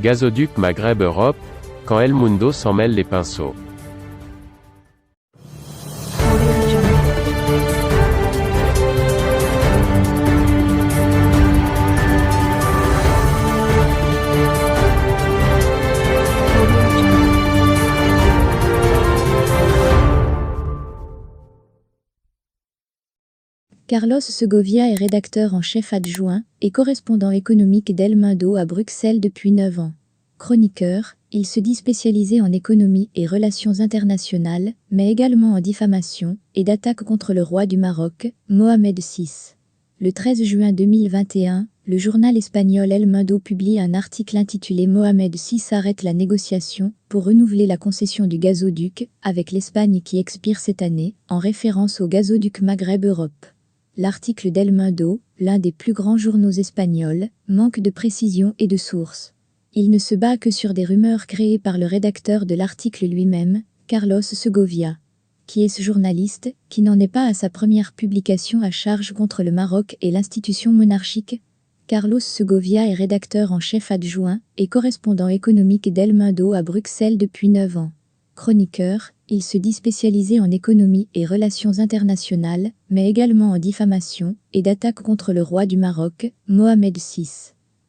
Gazoduc Maghreb-Europe, quand El Mundo s'en mêle les pinceaux. Carlos Segovia est rédacteur en chef adjoint et correspondant économique d'El Mundo à Bruxelles depuis 9 ans. Chroniqueur, il se dit spécialisé en économie et relations internationales, mais également en diffamation et d'attaques contre le roi du Maroc, Mohamed VI. Le 13 juin 2021, le journal espagnol El Mundo publie un article intitulé « Mohamed VI arrête la négociation pour renouveler la concession du gazoduc avec l'Espagne qui expire cette année », en référence au gazoduc Maghreb-Europe. L'article d'El Mundo, l'un des plus grands journaux espagnols, manque de précision et de sources. Il ne se bat que sur des rumeurs créées par le rédacteur de l'article lui-même, Carlos Segovia. Qui est ce journaliste, qui n'en est pas à sa première publication à charge contre le Maroc et l'institution monarchique? Carlos Segovia est rédacteur en chef adjoint et correspondant économique d'El Mundo à Bruxelles depuis 9 ans. Chroniqueur, il se dit spécialisé en économie et relations internationales, mais également en diffamation et d'attaques contre le roi du Maroc, Mohamed VI.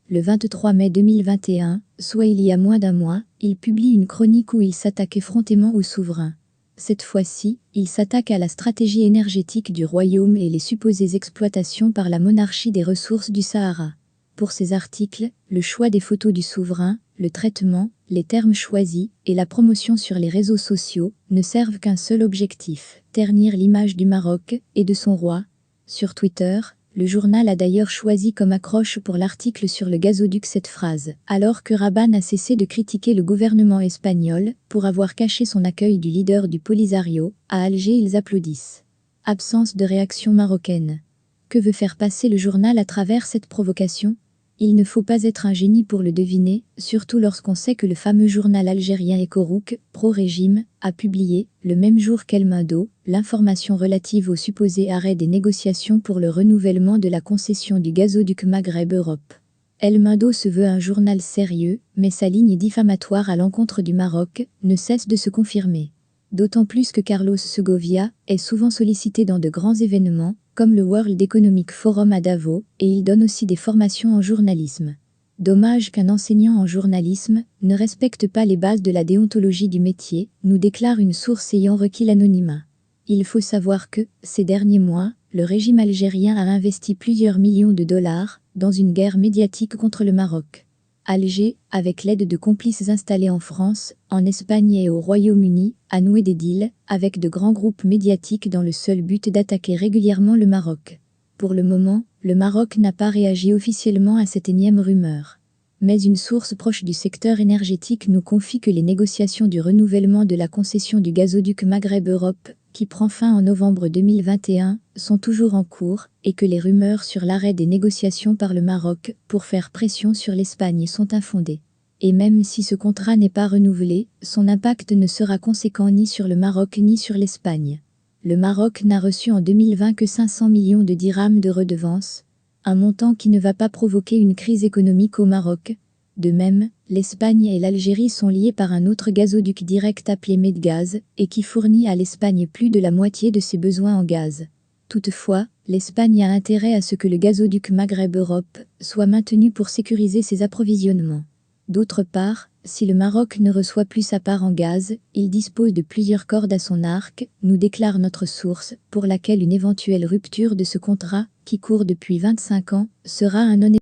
Le 23 mai 2021, soit il y a moins d'un mois, il publie une chronique où il s'attaque effrontément au souverain. Cette fois-ci, il s'attaque à la stratégie énergétique du royaume et les supposées exploitations par la monarchie des ressources du Sahara. Pour ces articles, le choix des photos du souverain, le traitement, les termes choisis et la promotion sur les réseaux sociaux ne servent qu'un seul objectif, ternir l'image du Maroc et de son roi. Sur Twitter, le journal a d'ailleurs choisi comme accroche pour l'article sur le gazoduc cette phrase « Alors que Rabat a cessé de critiquer le gouvernement espagnol pour avoir caché son accueil du leader du Polisario, à Alger ils applaudissent ». Absence de réaction marocaine. Que veut faire passer le journal à travers cette provocation ? Il ne faut pas être un génie pour le deviner, surtout lorsqu'on sait que le fameux journal algérien Ekorouk, pro-régime, a publié, le même jour qu'El Mundo, l'information relative au supposé arrêt des négociations pour le renouvellement de la concession du gazoduc Maghreb-Europe. El Mundo se veut un journal sérieux, mais sa ligne diffamatoire à l'encontre du Maroc ne cesse de se confirmer. D'autant plus que Carlos Segovia est souvent sollicité dans de grands événements, comme le World Economic Forum à Davos, et il donne aussi des formations en journalisme. Dommage qu'un enseignant en journalisme ne respecte pas les bases de la déontologie du métier, nous déclare une source ayant requis l'anonymat. Il faut savoir que, ces derniers mois, le régime algérien a investi plusieurs millions de dollars dans une guerre médiatique contre le Maroc. Alger, avec l'aide de complices installés en France, en Espagne et au Royaume-Uni, a noué des deals avec de grands groupes médiatiques dans le seul but d'attaquer régulièrement le Maroc. Pour le moment, le Maroc n'a pas réagi officiellement à cette énième rumeur. Mais une source proche du secteur énergétique nous confie que les négociations du renouvellement de la concession du gazoduc Maghreb-Europe, qui prend fin en novembre 2021, sont toujours en cours, et que les rumeurs sur l'arrêt des négociations par le Maroc pour faire pression sur l'Espagne sont infondées. Et même si ce contrat n'est pas renouvelé, son impact ne sera conséquent ni sur le Maroc ni sur l'Espagne. Le Maroc n'a reçu en 2020 que 500 millions de dirhams de redevances, un montant qui ne va pas provoquer une crise économique au Maroc. De même, l'Espagne et l'Algérie sont liées par un autre gazoduc direct appelé Medgaz, et qui fournit à l'Espagne plus de la moitié de ses besoins en gaz. Toutefois, l'Espagne a intérêt à ce que le gazoduc Maghreb-Europe soit maintenu pour sécuriser ses approvisionnements. D'autre part, si le Maroc ne reçoit plus sa part en gaz, il dispose de plusieurs cordes à son arc, nous déclare notre source, pour laquelle une éventuelle rupture de ce contrat, qui court depuis 25 ans, sera un non-événement.